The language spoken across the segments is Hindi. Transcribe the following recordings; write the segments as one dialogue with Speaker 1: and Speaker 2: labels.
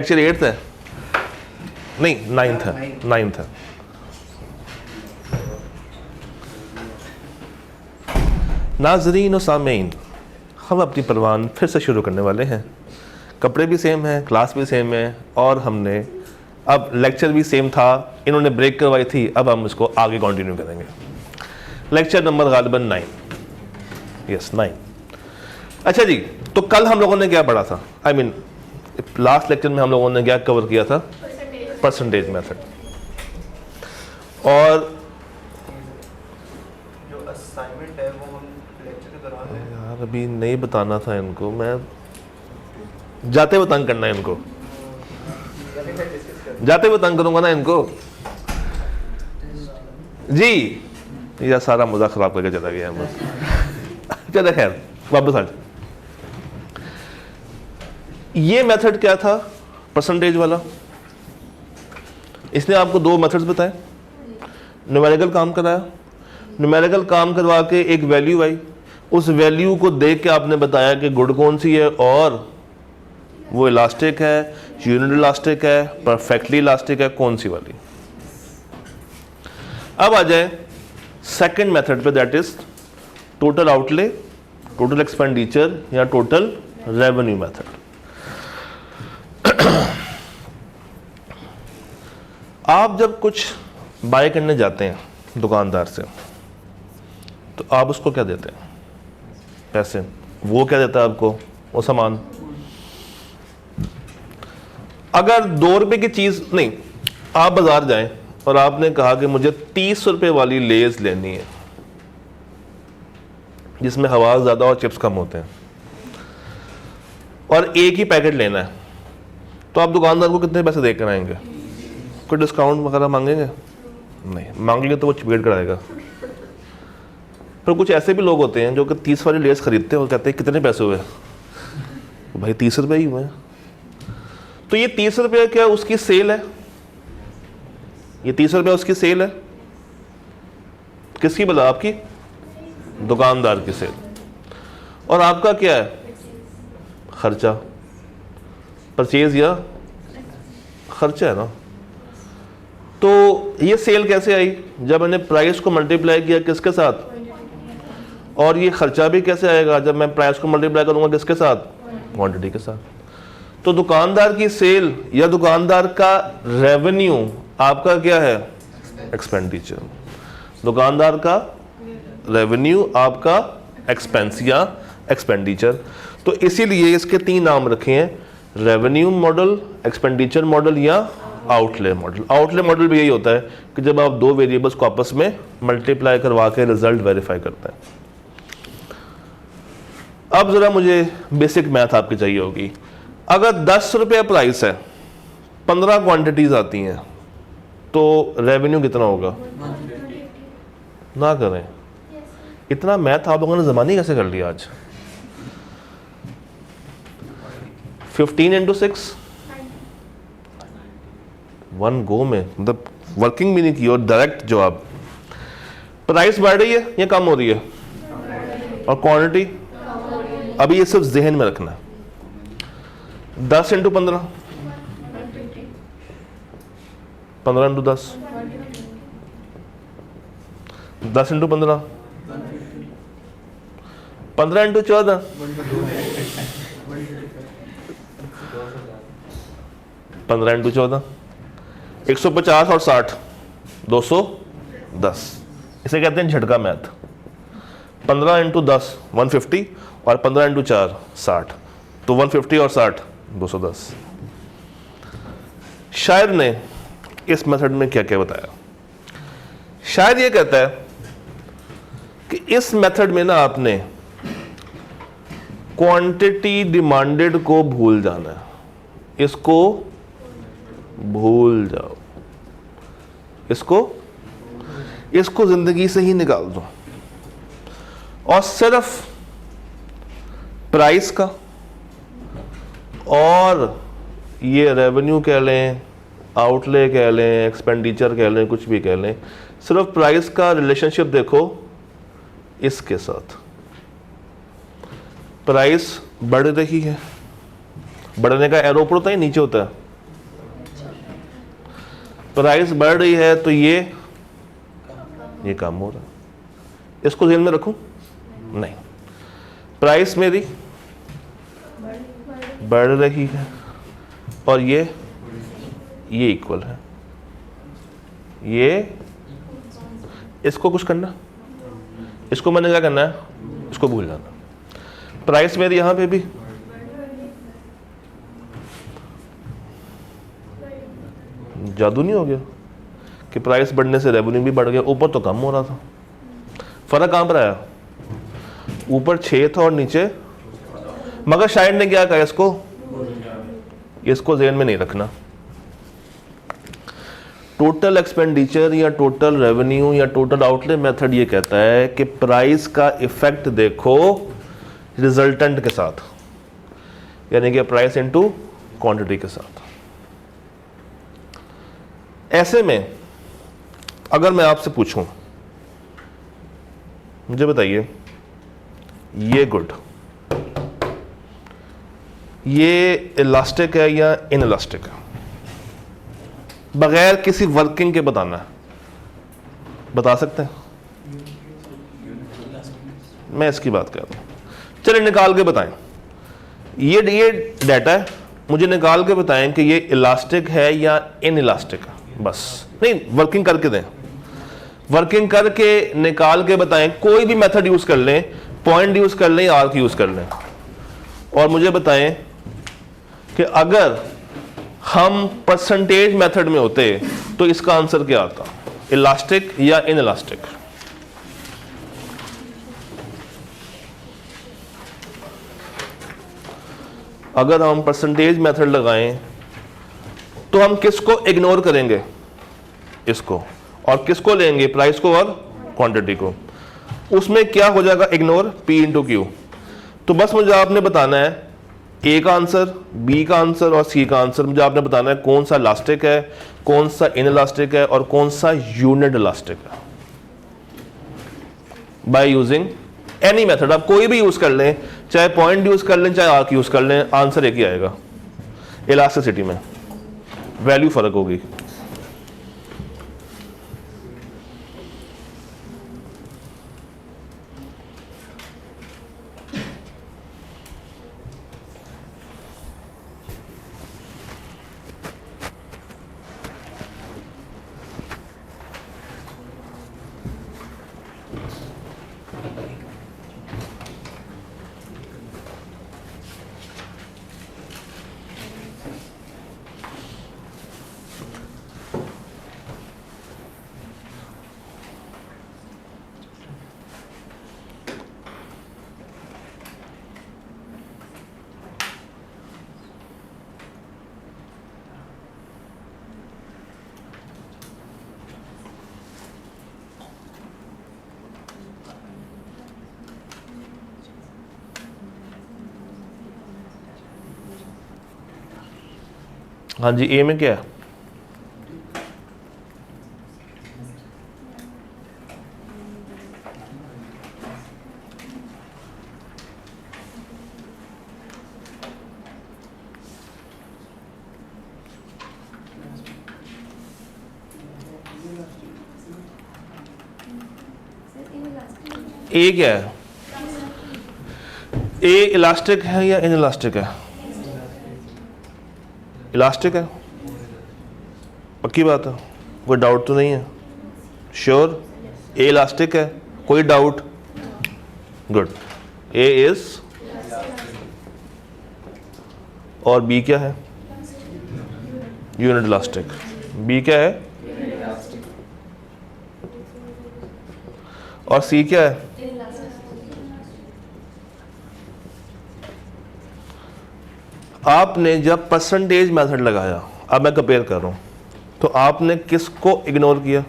Speaker 1: एक्चुअली 8th है, नहीं 9th है, 9th है। नाज़रीन और सामीन, हम अपनी परवान फिर से शुरू करने वाले हैं। कपड़े भी सेम हैं, क्लास भी सेम है और हमने अब लेक्चर भी सेम था। इन्होंने ब्रेक करवाई थी, अब हम इसको आगे कंटिन्यू करेंगे। लेक्चर नंबर गालिबन 9, यस 9। अच्छा जी, तो कल हम लोगों ने क्या पढ़ा था? आई मीन लास्ट लेक्चर में हम लोगों ने क्या कवर किया था? Percentage method. और
Speaker 2: जो असाइनमेंट है वो हम लेक्चर के दौरान
Speaker 1: यार अभी नहीं बताना था इनको, मैं जाते हुए तंग करना है इनको, जाते हुए तंग करूंगा ना इनको जी। यह सारा मजाक खराब करके चला गया बस। चलो खैर वापस आ जाए। ये मेथड क्या था परसेंटेज वाला? इसने आपको दो मेथड्स बताए, न्यूमेरिकल काम कराया, न्यूमेरिकल काम करवा के एक वैल्यू आई, उस वैल्यू को देख के आपने बताया कि गुड कौन सी है और वो इलास्टिक है, यूनिट इलास्टिक है, परफेक्टली इलास्टिक है, कौन सी वाली। अब आ जाए सेकंड मेथड पे, that is total outlay, total expenditure या टोटल रेवेन्यू मेथड। आप जब कुछ बाय करने जाते हैं दुकानदार से, तो आप उसको क्या देते हैं? पैसे। वो क्या देता है आपको? वो सामान। अगर 2 रुपए की चीज नहीं, आप बाजार जाएं और आपने कहा कि मुझे 30 रुपए वाली लेज लेनी है जिसमें हवा ज्यादा और चिप्स कम होते हैं, और एक ही पैकेट लेना है, तो आप दुकानदार को कितने पैसे देकर आएंगे? कोई डिस्काउंट वगैरह मांगेंगे? नहीं मांगेंगे तो वो चपेट कराएगा। पर कुछ ऐसे भी लोग होते हैं जो कि 30 वाली लेस खरीदते हैं और कहते हैं कितने पैसे हुए? भाई 30 रुपये ही हुए। तो ये 30 रुपये क्या उसकी सेल है? ये 30 रुपये उसकी सेल है। किसकी भला? आपकी? दुकानदार की सेल। और आपका क्या है? खर्चा, परचेज या खर्चा है ना। तो ये सेल कैसे आई? जब मैंने प्राइस को मल्टीप्लाई किया किसके साथ? और ये खर्चा भी कैसे आएगा? जब मैं प्राइस को मल्टीप्लाई करूंगा किसके साथ? क्वांटिटी के साथ। तो दुकानदार की सेल या दुकानदार का रेवेन्यू आपका क्या है? एक्सपेंडिचर। दुकानदार का रेवेन्यू आपका एक्सपेंस या एक्सपेंडिचर। तो इसीलिए इसके 3 नाम रखे हैं, रेवेन्यू मॉडल, एक्सपेंडिचर मॉडल या आउटले मॉडल। आउटले मॉडल भी यही होता है कि जब आप 2 वेरिएबल्स को आपस में मल्टीप्लाई करवा के रिजल्ट वेरीफाई करते हैं। अब जरा मुझे बेसिक मैथ आपकी चाहिए होगी। अगर 10 रुपये प्राइस है, 15 क्वांटिटीज आती हैं, तो रेवेन्यू कितना होगा? ना करें इतना मैथ आप लोगों ने जमानी कैसे कर लिया आज? 15 इंटू 6, 1 गो में, मतलब वर्किंग भी नहीं की और डायरेक्ट जवाब। प्राइस बढ़ रही है या कम हो रही है? और क्वांटिटी? अभी ये सिर्फ जहन में रखना है। 10 into 15, 15 into 10, 10 into 15, 15 into 14, 15 into 14, 150 और 60, 210। इसे कहते हैं झटका मैथ। 15 इंटू 10 150 और 15 इंटू 4 60, तो 150 और 60 210। शायर ने इस मेथड में क्या क्या बताया? शायर ये कहता है कि इस मेथड में ना आपने क्वांटिटी डिमांडेड को भूल जाना है। इसको भूल जाओ, इसको जिंदगी से ही निकाल दो और सिर्फ प्राइस का और ये रेवेन्यू कह लें, आउटले कह लें, एक्सपेंडिचर कह लें, कुछ भी कह लें, सिर्फ प्राइस का रिलेशनशिप देखो इसके साथ। प्राइस बढ़ रही है, बढ़ने का एरो ऊपर होता है नीचे होता है? प्राइस बढ़ रही है तो ये कम हो रहा है, इसको ध्यान में रखूं? नहीं, प्राइस मेरी बढ़ रही है और ये इक्वल है, ये इसको कुछ करना, इसको मैंने क्या करना है, इसको भूल जाना। प्राइस मेरी यहां पे भी जादू नहीं हो गया कि प्राइस बढ़ने से रेवेन्यू भी बढ़ गया? ऊपर तो कम हो रहा था, फर्क कहां पर आया? ऊपर 6 था और नीचे, मगर शायद ने क्या कहा, इसको ज़हन में नहीं रखना। टोटल एक्सपेंडिचर या टोटल रेवेन्यू या टोटल आउटले मेथड ये कहता है कि प्राइस का इफेक्ट देखो रिजल्टेंट के साथ, यानी कि प्राइस इनटू क्वांटिटी के साथ। ऐसे में अगर मैं आपसे पूछूं, मुझे बताइए ये गुड, ये इलास्टिक है या इनइलास्टिक है? बगैर किसी वर्किंग के बताना है, बता सकते हैं? मैं इसकी बात कर रहा हूं, चलिए निकाल के बताएं। ये डाटा है, मुझे निकाल के बताएं कि ये इलास्टिक है या इनइलास्टिक है, बस। नहीं, वर्किंग करके दें, वर्किंग करके निकाल के बताएं। कोई भी मेथड यूज कर लें, पॉइंट यूज कर लें या आर्क यूज कर लें, और मुझे बताएं कि अगर हम परसेंटेज मेथड में होते तो इसका आंसर क्या आता, इलास्टिक या इनइलास्टिक? अगर हम परसेंटेज मेथड लगाएं तो हम किसको इग्नोर करेंगे? इसको, और किसको लेंगे? प्राइस को और क्वांटिटी को। उसमें क्या हो जाएगा इग्नोर? P into Q. तो बस मुझे आपने बताना है A का आंसर, B का आंसर और C का आंसर। मुझे आपने बताना है कौन सा इलास्टिक है, कौन सा इनइलास्टिक है और कौन सा यूनिट इलास्टिक है, बाय यूजिंग एनी मेथड। आप कोई भी यूज कर लें, चाहे पॉइंट यूज कर लें, चाहे आर्क यूज कर लें, आंसर एक ही आएगा। इलास्टिसिटी में वैल्यू फर्क होगी। हाँ जी, ए में क्या है? ए क्या है? ए इलास्टिक है या इनइलास्टिक है? इलास्टिक है, पक्की बात है, कोई डाउट तो नहीं है? श्योर? ए इलास्टिक है, कोई डाउट? Good, A is. और बी क्या है? Unit elastic. बी क्या है? और सी क्या है? आपने जब परसेंटेज मेथड लगाया, अब मैं कंपेयर कर रहा हूं, तो आपने किसको इग्नोर किया?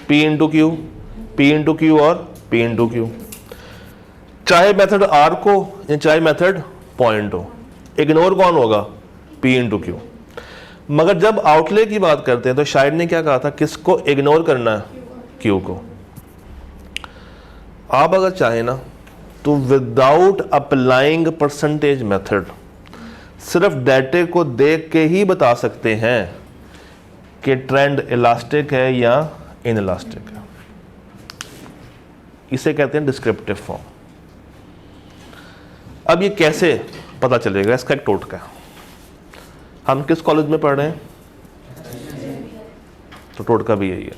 Speaker 1: P into Q, P into Q और P इंटू क्यू। चाहे मेथड आर को या चाहे मेथड पॉइंट हो, इग्नोर कौन होगा? P into Q. मगर जब आउटले की बात करते हैं तो शायद ने क्या कहा था, किसको इग्नोर करना है? क्यू को। आप अगर चाहें ना तो विदाउट अप्लाइंग परसेंटेज मेथड सिर्फ डाटे को देख के ही बता सकते हैं कि ट्रेंड इलास्टिक है या इन इलास्टिक है। इसे कहते हैं डिस्क्रिप्टिव फॉर्म। अब ये कैसे पता चलेगा, इसका एक टोटका है। हम किस कॉलेज में पढ़ रहे हैं, तो टोटका भी यही है।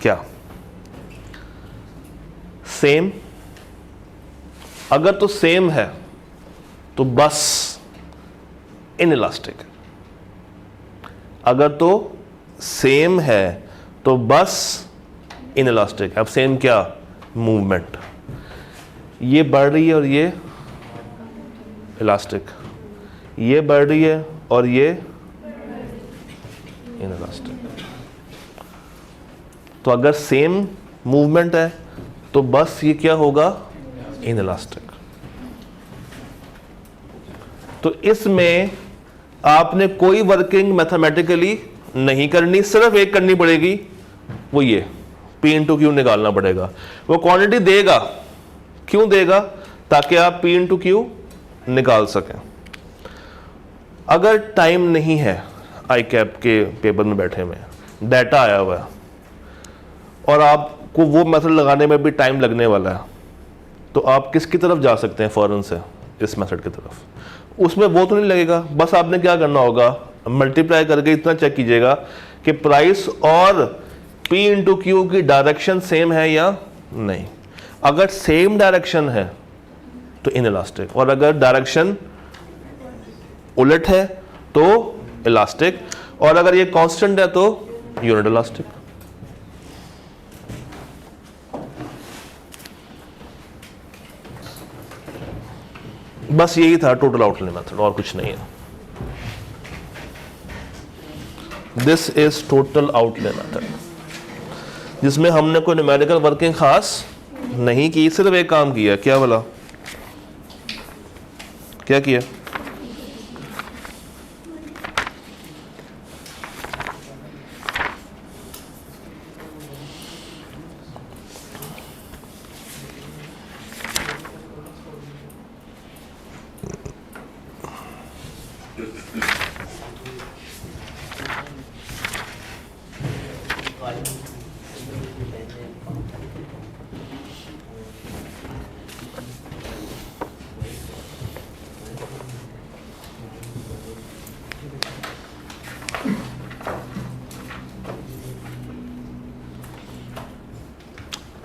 Speaker 1: क्या? सेम। अगर तो सेम है तो बस इन इलास्टिक है। अगर तो सेम है तो बस इन इलास्टिक। अब सेम क्या? मूवमेंट। ये बढ़ रही है और ये इलास्टिक, ये बढ़ रही है और ये इन इलास्टिक। तो अगर सेम मूवमेंट है तो बस ये क्या होगा? In elastic. तो इसमें आपने कोई वर्किंग मैथमेटिकली नहीं करनी, सिर्फ एक करनी पड़ेगी, वो ये P इंटू क्यू निकालना पड़ेगा। वो क्वांटिटी देगा, क्यों देगा? ताकि आप P इंटू क्यू निकाल सकें। अगर टाइम नहीं है, आई कैप के पेपर में बैठे में डाटा आया हुआ है और आपको वो मेथड लगाने में भी टाइम लगने वाला है, तो आप किसकी तरफ जा सकते हैं फौरन से? इस मेथड की तरफ। उसमें वो तो नहीं लगेगा। बस आपने क्या करना होगा, मल्टीप्लाई करके इतना चेक कीजिएगा कि प्राइस और P इंटू क्यू की डायरेक्शन सेम है या नहीं। अगर सेम डायरेक्शन है तो इन इलास्टिक, और अगर डायरेक्शन उलट है तो इलास्टिक, और अगर ये कांस्टेंट है तो यूनिट इलास्टिक। बस यही था टोटल आउटलाइन मेथड, और कुछ नहीं है। This is total outline method, जिसमें हमने कोई न्यूमेरिकल वर्किंग खास नहीं की, सिर्फ एक काम किया। क्या बोला? क्या किया?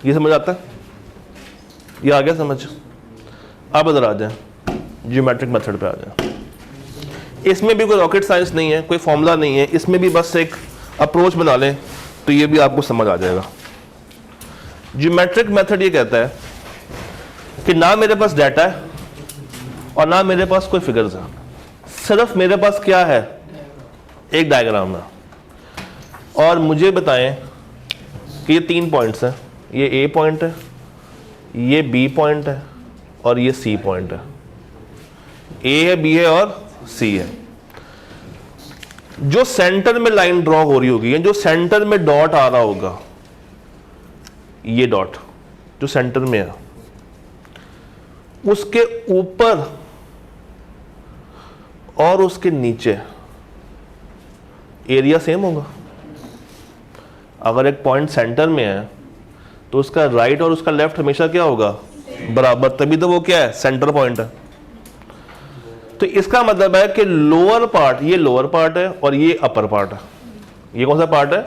Speaker 1: ये समझ आता है? ये आ गया समझ? अब इधर आ जाए, ज्योमेट्रिक मेथड पे आ जाए। इसमें भी कोई रॉकेट साइंस नहीं है, कोई फॉर्मूला नहीं है, इसमें भी बस एक अप्रोच बना लें तो ये भी आपको समझ आ जाएगा। ज्योमेट्रिक मेथड ये कहता है कि ना मेरे पास डाटा है और ना मेरे पास कोई फिगर्स है, सिर्फ मेरे पास क्या है? एक डायग्राम है। और मुझे बताएं कि ये 3 पॉइंट्स हैं, ये ए पॉइंट है, ये बी पॉइंट है और ये सी पॉइंट है। ए है, बी है और सी है। जो सेंटर में लाइन ड्रॉ हो रही होगी, जो सेंटर में डॉट आ रहा होगा, ये डॉट जो सेंटर में है, उसके ऊपर और उसके नीचे एरिया सेम होगा। अगर एक पॉइंट सेंटर में है तो उसका राइट और उसका लेफ्ट हमेशा क्या होगा? बराबर, तभी तो वो क्या है? सेंटर पॉइंट है। तो इसका मतलब है कि लोअर पार्ट, ये लोअर पार्ट है और ये अपर पार्ट है। ये कौन सा पार्ट है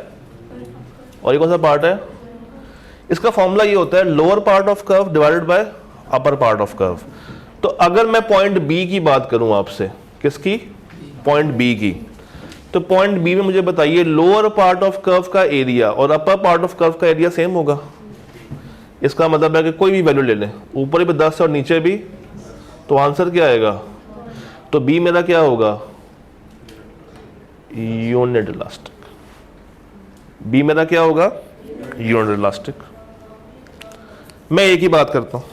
Speaker 1: और ये कौन सा पार्ट है? इसका फॉर्मूला ये होता है lower part of curve divided by upper part of curve. तो अगर मैं पॉइंट बी की बात करूं आपसे, किसकी? पॉइंट बी की, तो पॉइंट बी में मुझे बताइए लोअर पार्ट ऑफ कर्व का एरिया और अपर पार्ट ऑफ कर्व का एरिया सेम होगा। इसका मतलब है कि कोई भी वैल्यू ले लें, ऊपर भी 10 और नीचे भी, तो आंसर क्या आएगा? तो बी मेरा क्या होगा? Unit elastic. बी मेरा क्या होगा? Unit elastic. मैं एक ही बात करता हूं,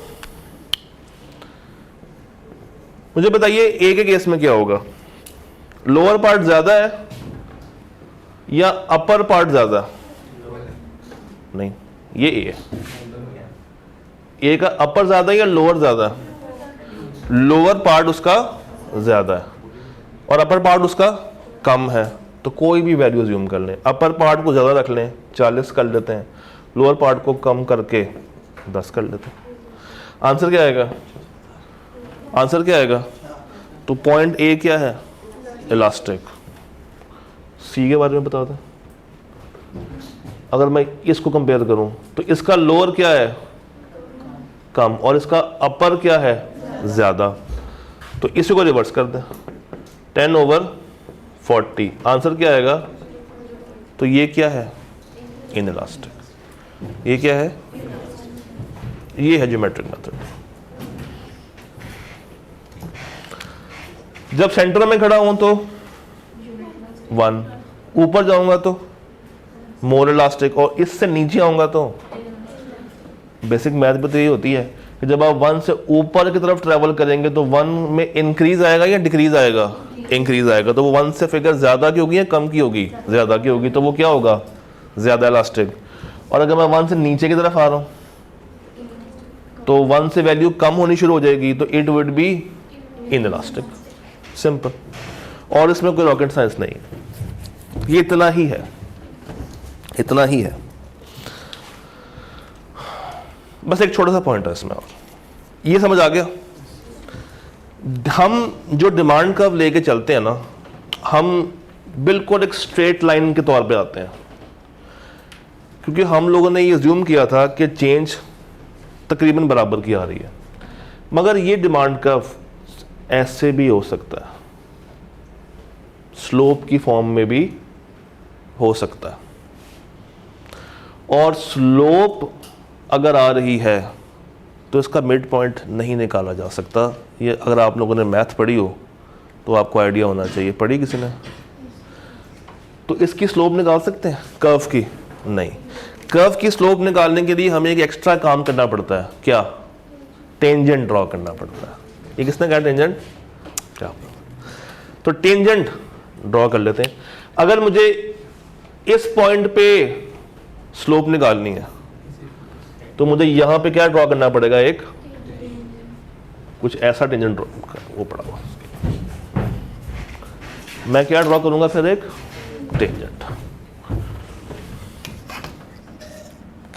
Speaker 1: मुझे बताइए ए के केस में क्या होगा? लोअर पार्ट ज्यादा है या अपर पार्ट ज्यादा? नहीं, ये ए है। ए का अपर ज्यादा या लोअर ज्यादा? लोअर पार्ट उसका ज्यादा है और अपर पार्ट उसका कम है। तो कोई भी वैल्यू ज्यूम कर लें, अपर पार्ट को ज़्यादा रख लें 40 कर लेते हैं, लोअर पार्ट को कम करके 10 कर लेते हैं। आंसर क्या आएगा? आंसर क्या आएगा? तो पॉइंट ए क्या है? इलास्टिक। सी के बारे में बता दें, अगर मैं इसको कंपेयर करूं तो इसका लोअर क्या है? कम, और इसका अपर क्या है? ज़्यादा। तो इसी को रिवर्स कर दें, 10/40। आंसर क्या आएगा? तो ये क्या है? इनइलास्टिक। ये क्या है? ये है ज्योमेट्रिक मेथड। जब सेंटर में खड़ा हूं तो 1, ऊपर जाऊंगा तो मोर इलास्टिक, और इससे नीचे आऊंगा तो बेसिक मैथ भी तो ये होती है कि जब आप 1 से ऊपर की तरफ ट्रेवल करेंगे तो 1 में इंक्रीज आएगा या डिक्रीज आएगा? इंक्रीज आएगा। तो वो 1 से फिगर ज़्यादा की होगी या कम की होगी? ज़्यादा की होगी। तो वो क्या होगा? ज़्यादा इलास्टिक। और अगर मैं 1 से नीचे की तरफ आ रहा हूँ तो 1 से वैल्यू कम होनी शुरू हो जाएगी, तो it would be inelastic. Simple. और इसमें कोई रॉकेट साइंस नहीं है, ये इतना ही है, इतना ही है। बस एक छोटा सा पॉइंट है इसमें, और ये समझ आ गया। हम जो डिमांड कर्व लेके चलते हैं ना, हम बिल्कुल एक स्ट्रेट लाइन के तौर पे आते हैं, क्योंकि हम लोगों ने ये अज्यूम किया था कि चेंज तकरीबन बराबर की आ रही है। मगर ये डिमांड कर्व ऐसे भी हो सकता है, स्लोप की फॉर्म में भी हो सकता है। और स्लोप अगर आ रही है तो इसका मिड पॉइंट नहीं निकाला जा सकता। ये अगर आप लोगों ने मैथ पढ़ी हो तो आपको आइडिया होना चाहिए। पढ़ी किसी ने? तो इसकी स्लोप निकाल सकते हैं कर्व की? नहीं। कर्व की स्लोप निकालने के लिए हमें एक एक्स्ट्रा काम करना पड़ता है। क्या? टेंजेंट ड्रॉ करना पड़ता है। ये किसने कहा टेंजेंट? क्या? तो टेंजेंट ड्रॉ कर लेते हैं। अगर मुझे इस पॉइंट पे स्लोप निकालनी है तो मुझे यहां पे क्या ड्रॉ करना पड़ेगा? एक कुछ ऐसा टेंजेंट ड्रॉ, वो पड़ा हुआ, मैं क्या ड्रॉ करूंगा फिर? एक टेंजेंट।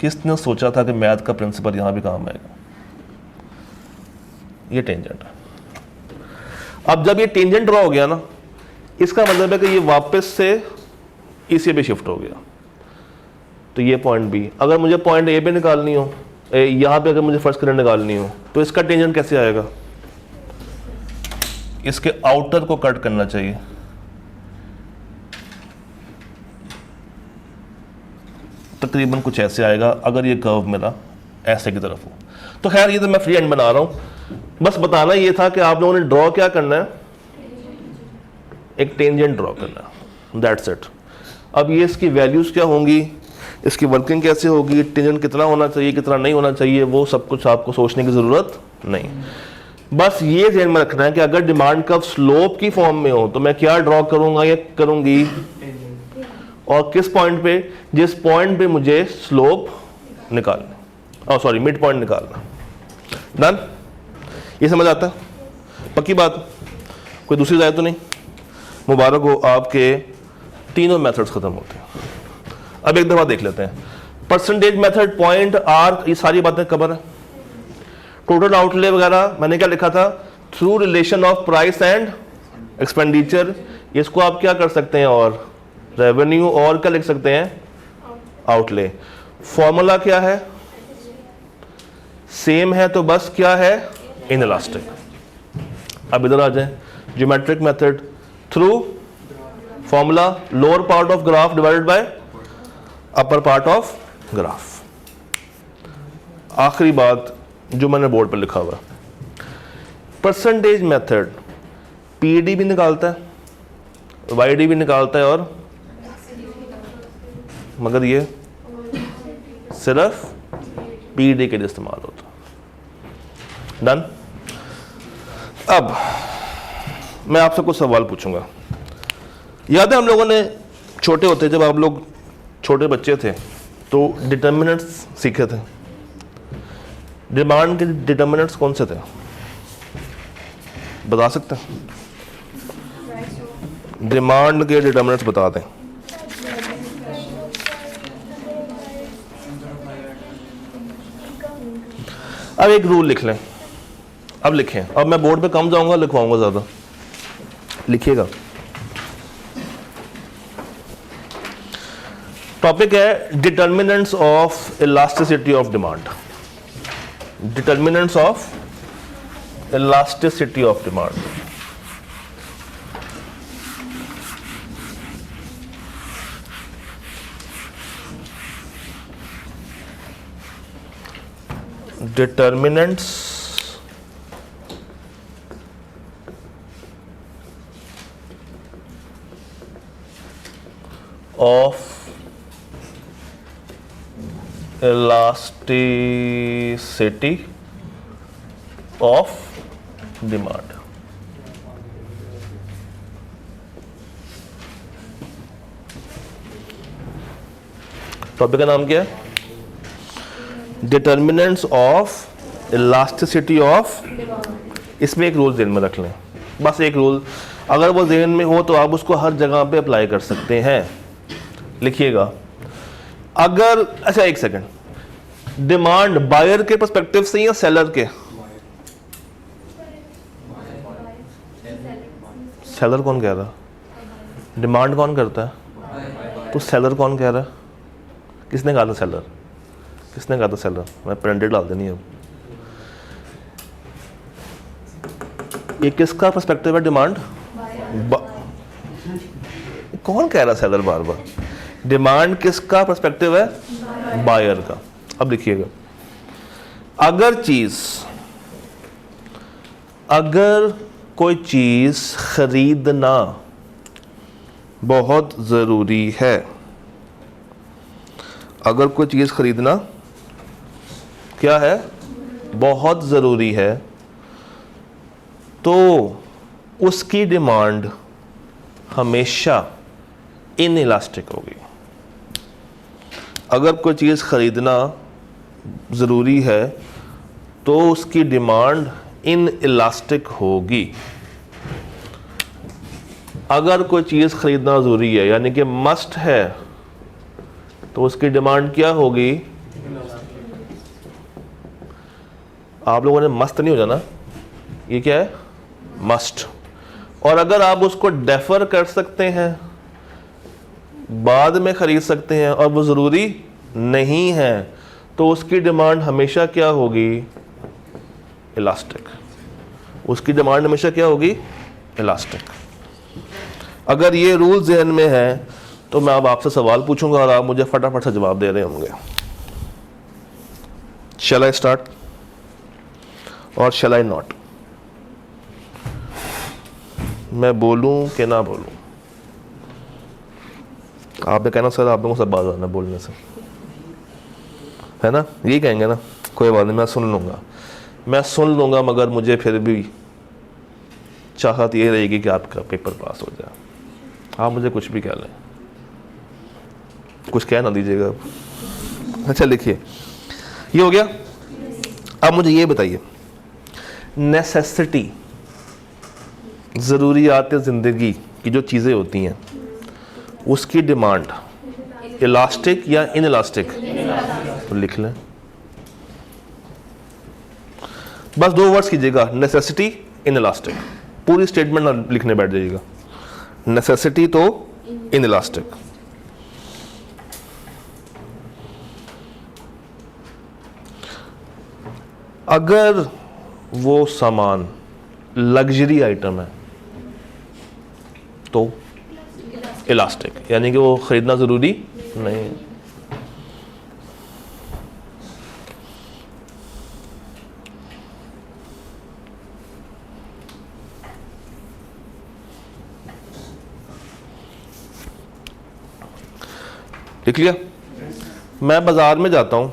Speaker 1: किसने सोचा था कि मैथ का प्रिंसिपल यहां भी काम आएगा? ये टेंजेंट है। अब जब ये टेंजेंट ड्रॉ हो गया ना, इसका मतलब है कि ये वापस से इसी पे शिफ्ट हो गया। तो ये पॉइंट बी, अगर मुझे पॉइंट ए पे निकालनी हो, यहां पे अगर मुझे फर्स्ट करंट निकालनी हो, तो इसका टेंजेंट कैसे आएगा? इसके आउटर को कट करना चाहिए। तकरीबन कुछ ऐसे आएगा अगर ये कर्व मेरा ऐसे की तरफ हो। तो खैर ये तो मैं फ्री हैंड बना रहा हूं, बस बताना ये था कि आप लोगों ने ड्रॉ क्या करना है? एक टेंजेंट ड्रॉ करना है, दैट्स इट। अब ये इसकी वैल्यूज क्या होंगी, इसकी वर्किंग कैसे होगी, टेंजेंट कितना होना चाहिए, कितना नहीं होना चाहिए, वो सब कुछ आपको सोचने की जरूरत नहीं। बस ये ध्यान में रखना है कि अगर डिमांड कर्व स्लोप की फॉर्म में हो तो मैं क्या ड्रॉ करूंगा या करूंगी, और किस पॉइंट पे? जिस पॉइंट पे मुझे स्लोप निकालना, सॉरी मिड पॉइंट निकालना। डन? ये समझ आता है? पक्की बात? कोई दूसरी राय तो नहीं? मुबारक हो, आपके तीनों मेथड्स खत्म होते हैं। अब एक दफा देख लेते हैं। परसेंटेज मेथड, पॉइंट, आर, ये सारी बातें कवर है। टोटल आउटले वगैरह मैंने क्या लिखा था? Through relation of price and expenditure. इसको आप क्या कर सकते हैं? और रेवेन्यू, और क्या लिख सकते हैं? आउटले। फॉर्मूला क्या है? सेम है, तो बस क्या है? इनइलास्टिक। अब इधर आ जाए, geometric method through formula lower part of graph divided by upper part of graph. आखिरी बात जो मैंने बोर्ड पर लिखा हुआ, परसेंटेज मेथड पीडी भी निकालता है, वाईडी भी निकालता है, और मगर ये सिर्फ पीडी के लिए इस्तेमाल होता है। डन? अब मैं आपसे कुछ सवाल पूछूंगा। याद है हम लोगों ने छोटे होते, जब आप लोग छोटे बच्चे थे तो डिटर्मिनेंट्स सीखे थे। डिमांड के डिटर्मिनेंट्स कौन से थे? बता सकते हैं? डिमांड के डिटर्मिनेंट्स बता दें। अब एक रूल लिख लें, अब लिखें। अब मैं बोर्ड पे कम जाऊंगा, लिखवाऊंगा ज़्यादा, लिखिएगा। टॉपिक है determinants of elasticity of demand. Determinants of elasticity of demand. determinants of elasticity of demand। Topic का नाम क्या है? Determinants of elasticity of. इसमें एक रूल ज़हन में रख लें, बस एक रूल, अगर वो ज़हन में हो तो आप उसको हर जगह पे अप्लाई कर सकते हैं। लिखिएगा। अगर अच्छा एक सेकंड, डिमांड बायर के पर्सपेक्टिव से या सेलर के? सेलर कौन कह रहा? डिमांड कौन करता है? तो सेलर कौन कह रहा है? किसने कहा था सेलर? किसने कहा था सेलर? मैं प्रिंटेड डाल देनी है। ये किसका पर्सपेक्टिव है? डिमांड। कौन कह रहा सेलर? बार बार डिमांड किसका पर्सपेक्टिव है? बायर का। अब देखिएगा, अगर कोई चीज खरीदना बहुत जरूरी है, अगर कोई चीज खरीदना क्या है? बहुत जरूरी है, तो उसकी डिमांड हमेशा इनइलास्टिक होगी। अगर कोई चीज़ ख़रीदना ज़रूरी है तो उसकी डिमांड इनइलास्टिक होगी। अगर कोई चीज़ ख़रीदना ज़रूरी है यानी कि मस्ट है, तो उसकी डिमांड क्या होगी? आप लोगों ने मस्त नहीं हो जाना, ये क्या है? मस्ट। और अगर आप उसको डेफर कर सकते हैं, बाद में ख़रीद सकते हैं और वो ज़रूरी नहीं है, तो उसकी डिमांड हमेशा क्या होगी? इलास्टिक। उसकी डिमांड हमेशा क्या होगी? इलास्टिक। अगर ये रूल जहन में है तो मैं अब आपसे सवाल पूछूंगा और आप मुझे फटाफट से जवाब दे रहे होंगे। शैल आई स्टार्ट और शैल आई नॉट? मैं बोलूं कि ना बोलूं? आपने कहना सर आप लोगों को सब बात आना बोलने से, है ना? यही कहेंगे ना, कोई बात नहीं, मैं सुन लूँगा, मगर मुझे फिर भी चाहत ये रहेगी कि आपका पेपर पास हो जाए। आप मुझे कुछ भी कह लें, कुछ कह ना दीजिएगा। अच्छा लिखिए, ये हो गया। अब मुझे ये बताइए, नेसेसिटी, ज़रूरियात ज़िंदगी की जो चीज़ें होती हैं, उसकी डिमांड इलास्टिक या इनइलास्टिक? तो लिख लें, बस 2 वर्ड्स कीजिएगा, नेसेसिटी, इनइलास्टिक। पूरी स्टेटमेंट ना लिखने बैठ जाइएगा। नेसेसिटी तो इनइलास्टिक। अगर वो सामान लग्जरी आइटम है तो इलास्टिक, यानी कि वो खरीदना ज़रूरी नहीं। लिख लिया? मैं बाज़ार में जाता हूँ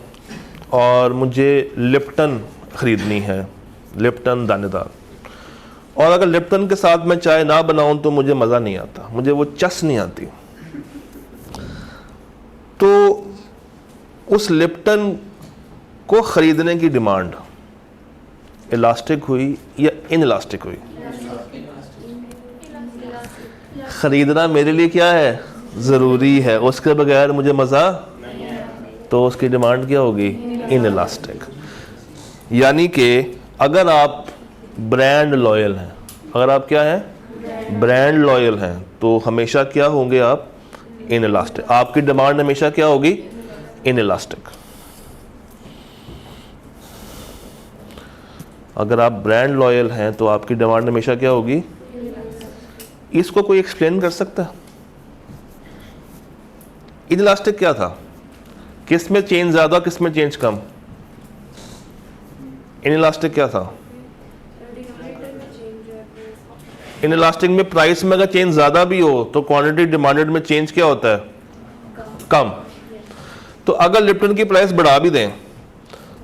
Speaker 1: और मुझे लिप्टन ख़रीदनी है, लिप्टन दानेदार, और अगर लिप्टन के साथ मैं चाय ना बनाऊं तो मुझे मज़ा नहीं आता, मुझे वो चस नहीं आती। तो उस लिप्टन को ख़रीदने की डिमांड इलास्टिक हुई या इनइलास्टिक हुई? ख़रीदना मेरे लिए क्या है, ज़रूरी है, उसके बगैर मुझे मज़ा, तो उसकी डिमांड क्या होगी, इनइलास्टिक। यानी कि अगर आप ब्रांड लॉयल हैं, अगर आप क्या हैं, ब्रांड लॉयल हैं, तो हमेशा क्या होंगे आप, इनइलास्टिक। आपकी डिमांड हमेशा क्या होगी, इनइलास्टिक। अगर आप ब्रांड लॉयल हैं तो आपकी डिमांड हमेशा क्या होगी। इसको कोई एक्सप्लेन कर सकता है? इनइलास्टिक क्या था, किस में चेंज ज़्यादा, किस में चेंज कम? इनइलास्टिक क्या था? इनइलास्टिक में प्राइस में अगर चेंज ज़्यादा भी हो तो क्वांटिटी डिमांडेड में चेंज क्या होता है, कम। तो अगर लिप्टन की प्राइस बढ़ा भी दें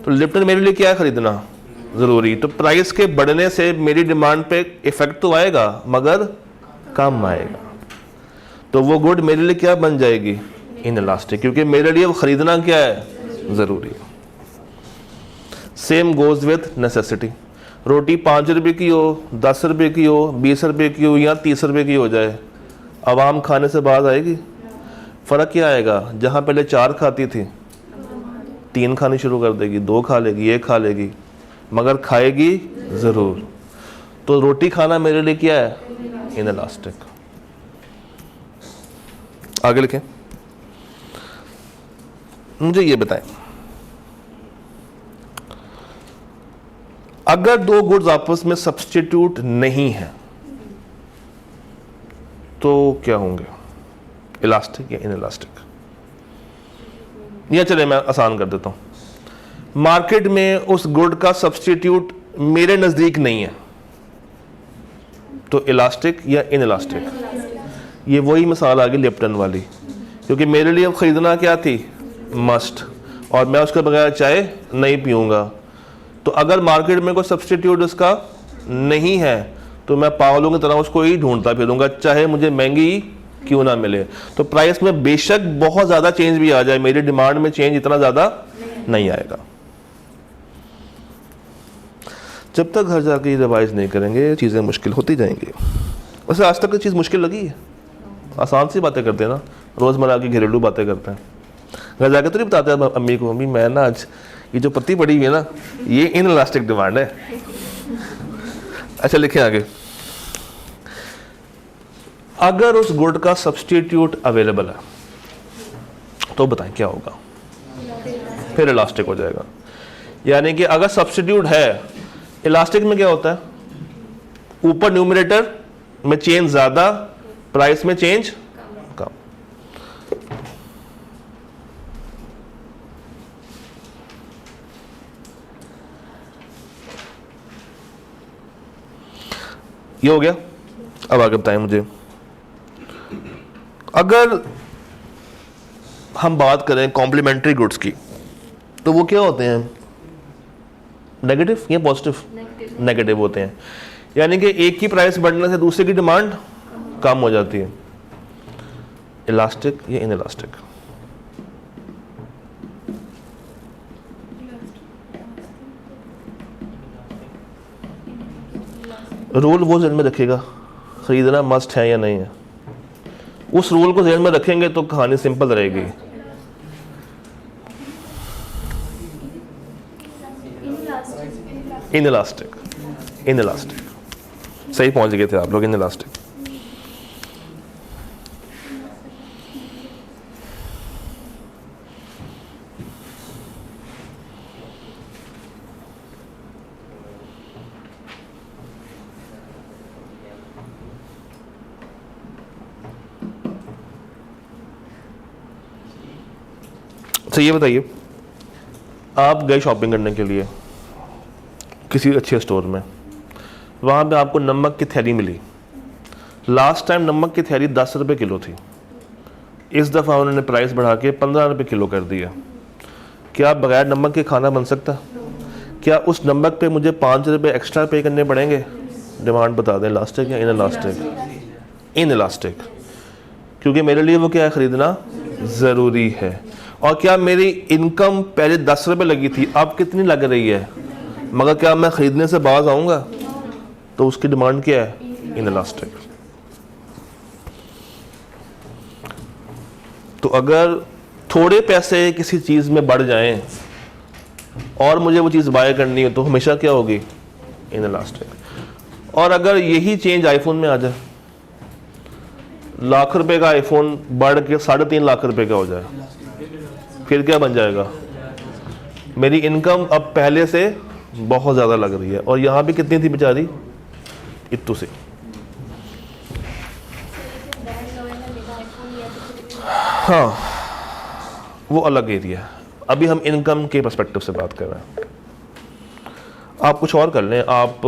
Speaker 1: तो लिप्टन मेरे लिए क्या है, खरीदना ज़रूरी। तो प्राइस के बढ़ने से मेरी डिमांड पे इफेक्ट तो आएगा मगर कम आएगा, तो वो गुड मेरे लिए क्या बन जाएगी, इनइलास्टिक, क्योंकि मेरे लिए वो ख़रीदना क्या है, ज़रूरी है। Same goes with necessity. रोटी 5 रुपये की हो, 10 रुपये की हो, 20 रुपये की हो या 30 रुपये की हो जाए, आवाम खाने से बाज आएगी? फ़र्क क्या आएगा, जहाँ पहले 4 खाती थी 3 खानी शुरू कर देगी, 2 खा लेगी, 1 खा लेगी, मगर खाएगी ज़रूर। तो रोटी खाना मेरे लिए क्या है, इनइलास्टिक। आगे लिखें, मुझे ये बताएं, अगर 2 गुड्स आपस में सब्स्टिट्यूट नहीं है तो क्या होंगे, इलास्टिक या इनइलास्टिक? या चले मैं आसान कर देता हूं, मार्केट में उस गुड का सब्स्टिट्यूट मेरे नज़दीक नहीं है, तो इलास्टिक या इनइलास्टिक? ये वही मिसाल आ गई लिप्टन वाली, क्योंकि मेरे लिए ख़रीदना क्या थी, मस्ट, और मैं उसके बगैर चाय नहीं पीऊँगा। तो अगर मार्केट में कोई सब्स्टिट्यूट उसका नहीं है तो मैं पागलों की तरह उसको ही ढूंढता फिरूंगा, चाहे मुझे महंगी क्यों ना मिले। तो प्राइस में बेशक बहुत ज़्यादा चेंज भी आ जाए, मेरी डिमांड में चेंज इतना ज़्यादा नहीं आएगा। जब तक घर जाके रिवाइज नहीं करेंगे चीज़ें मुश्किल होती जाएंगी। वैसे आज तक कोई चीज़ मुश्किल लगी है? आसान सी बातें करते हैं ना, रोज़मर्रा की घरेलू बातें करते हैं। घर जाके तो नहीं बताते हैं अम्मी को, अम्मी मैं ना आज ये जो पत्ती पड़ी हुई है ना, ये इनइलास्टिक डिमांड है। अच्छा लिखें आगे, अगर उस गुड का सब्स्टिट्यूट अवेलेबल है तो बताएं क्या होगा, फिर इलास्टिक हो जाएगा। यानी कि अगर सब्स्टिट्यूट है, इलास्टिक में क्या होता है, ऊपर न्यूमरेटर में चेंज ज़्यादा, प्राइस में चेंज कम। ये हो गया। अब आगे बताएं मुझे, अगर हम बात करें कॉम्प्लीमेंट्री गुड्स की तो वो क्या होते हैं, नेगेटिव या पॉजिटिव? नेगेटिव होते हैं। यानी कि एक की प्राइस बढ़ने से दूसरे की डिमांड कम हो जाती है। इलास्टिक या इनइलास्टिक? रूल वो ज़हन में रखेगा, ख़रीदना मस्ट है या नहीं है। उस रूल को ज़हन में रखेंगे तो कहानी सिंपल रहेगी। इनइलास्टिक, इनइलास्टिक, सही पहुंच गए थे आप लोग, इनइलास्टिक। अच्छा ये बताइए, आप गए शॉपिंग करने के लिए किसी अच्छे स्टोर में, वहाँ पे आपको नमक की थैली मिली। लास्ट टाइम नमक की थैली 10 रुपये किलो थी, इस दफ़ा उन्होंने प्राइस बढ़ा के 15 रुपये किलो कर दिया। क्या बगैर नमक के खाना बन सकता? क्या उस नमक पे मुझे 5 रुपये एक्स्ट्रा पे करने पड़ेंगे? डिमांड बता दें, इलास्टिक या इनइलास्टिक? इनइलास्टिक, क्योंकि मेरे लिए वो क्या है, ख़रीदना ज़रूरी है। और क्या मेरी इनकम पहले 10 रुपये लगी थी, अब कितनी लग रही है, मगर क्या मैं ख़रीदने से बाज आऊँगा? तो उसकी डिमांड क्या है, इनइलास्टिक। तो अगर थोड़े पैसे किसी चीज़ में बढ़ जाएं और मुझे वो चीज़ बाय करनी है तो हमेशा क्या होगी, इनइलास्टिक। और अगर यही चेंज आईफोन में आ जाए, लाख रुपए का आईफोन बढ़ के 3.5 लाख रुपए का हो जाए, फिर क्या बन जाएगा, मेरी इनकम अब पहले से बहुत ज़्यादा लग रही है। और यहाँ भी कितनी थी बेचारी, इतू से। हाँ, वो अलग एरिया है। अभी हम इनकम के पर्सपेक्टिव से बात कर रहे हैं। आप कुछ और कर लें, आप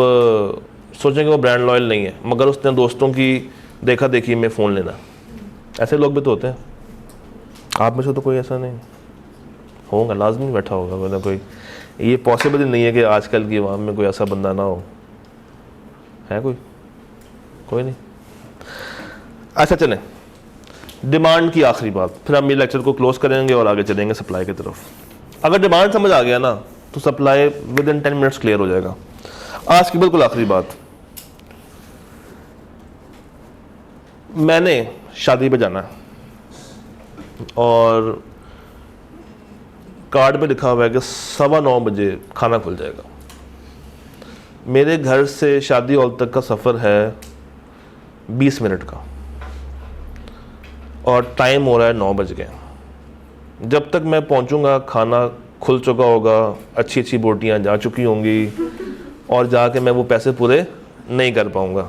Speaker 1: सोचेंगे वो ब्रांड लॉयल नहीं है, मगर उसने दोस्तों की देखा देखी में फ़ोन लेना, ऐसे लोग भी तो होते हैं। आप में से तो कोई ऐसा नहीं होगा, लाजमी बैठा होगा वरना कोई, ये पॉसिबल ही नहीं है कि आजकल की आवाम में कोई ऐसा बंदा ना हो। है कोई नहीं। अच्छा चलें, डिमांड की आखिरी बात, फिर हम ये लेक्चर को क्लोज करेंगे और आगे चलेंगे सप्लाई की तरफ। अगर डिमांड समझ आ गया ना तो supply with in 10 minutes clear हो जाएगा। आज की बिल्कुल आखिरी बात, मैंने शादी पे जाना है और कार्ड पे लिखा हुआ है कि 9:15 बजे खाना खुल जाएगा। मेरे घर से शादी हॉल तक का सफ़र है 20 मिनट का और टाइम हो रहा है 9 बज गए। जब तक मैं पहुंचूंगा खाना खुल चुका होगा, अच्छी अच्छी बोटियां जा चुकी होंगी और जाके मैं वो पैसे पूरे नहीं कर पाऊंगा।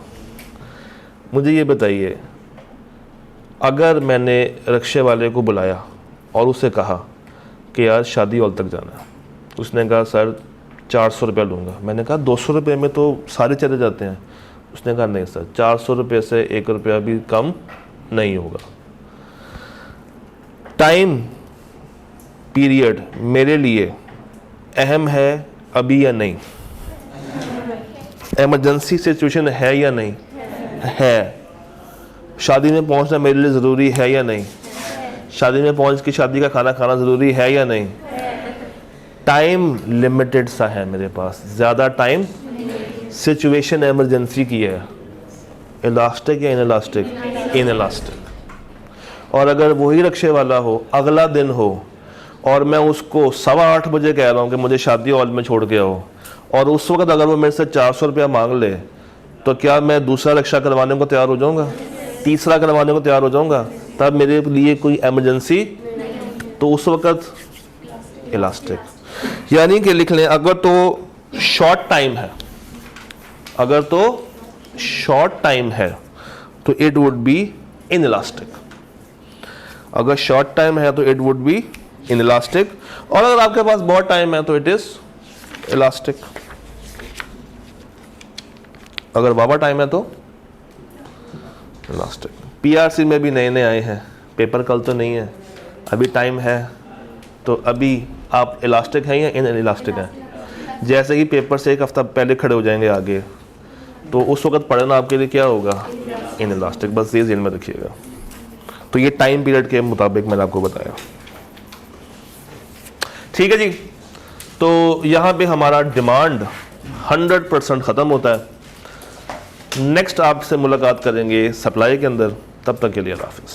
Speaker 1: मुझे ये बताइए, अगर मैंने रिक्शे वाले को बुलाया और उससे कहा कि यार शादी हॉल तक जाना है, उसने कहा सर 400 रुपये लूँगा। मैंने कहा 200 रुपये में तो सारे चले जाते हैं। उसने कहा नहीं सर, 400 रुपये से 1 रुपया भी कम नहीं होगा। टाइम पीरियड मेरे लिए अहम है अभी या नहीं? एमरजेंसी सिचुएशन है या नहीं है? शादी में पहुंचना मेरे लिए ज़रूरी है या नहीं? शादी में पहुंच के शादी का खाना खाना ज़रूरी है या नहीं? टाइम लिमिटेड सा है मेरे पास, ज़्यादा टाइम। सिचुएशन एमरजेंसी की है। इलास्टिक या इनइलास्टिक? इनइलास्टिक। और अगर वही रिक्शे वाला हो, अगला दिन हो और मैं उसको 8:15 बजे कह रहा हूँ कि मुझे शादी हॉल में छोड़ के आओ, और उस वक्त अगर वो मेरे से 400 रुपया मांग ले, तो क्या मैं दूसरा रिक्शा करवाने को तैयार हो जाऊँगा? तीसरा करवाने को तैयार हो जाऊँगा? तब मेरे लिए कोई एमरजेंसी, तो उस वक्त इलास्टिक। यानी कि लिख लें, अगर तो शॉर्ट टाइम है, अगर तो शॉर्ट टाइम है तो इट वुड बी इनइलास्टिक। अगर शॉर्ट टाइम है तो इट वुड बी इनइलास्टिक, और अगर आपके पास बहुत टाइम है तो इट इज इलास्टिक। अगर बाबा टाइम है तो इलास्टिक। पीआरसी में भी नए नए आए हैं, पेपर कल तो नहीं है, अभी टाइम है, तो अभी आप इलास्टिक हैं या इनइलास्टिक हैं? जैसे ही पेपर से 1 हफ्ता पहले खड़े हो जाएंगे आगे, तो उस वक्त पढ़ना आपके लिए क्या होगा? इनइलास्टिक। बस ये ज़हन में रखिएगा। तो ये टाइम पीरियड के मुताबिक मैंने आपको बताया। ठीक है जी, तो यहाँ पे हमारा डिमांड 100% ख़त्म होता है। नेक्स्ट आपसे मुलाकात करेंगे सप्लाई के अंदर। तब तक के लिए अल्लाह हाफ़िज़।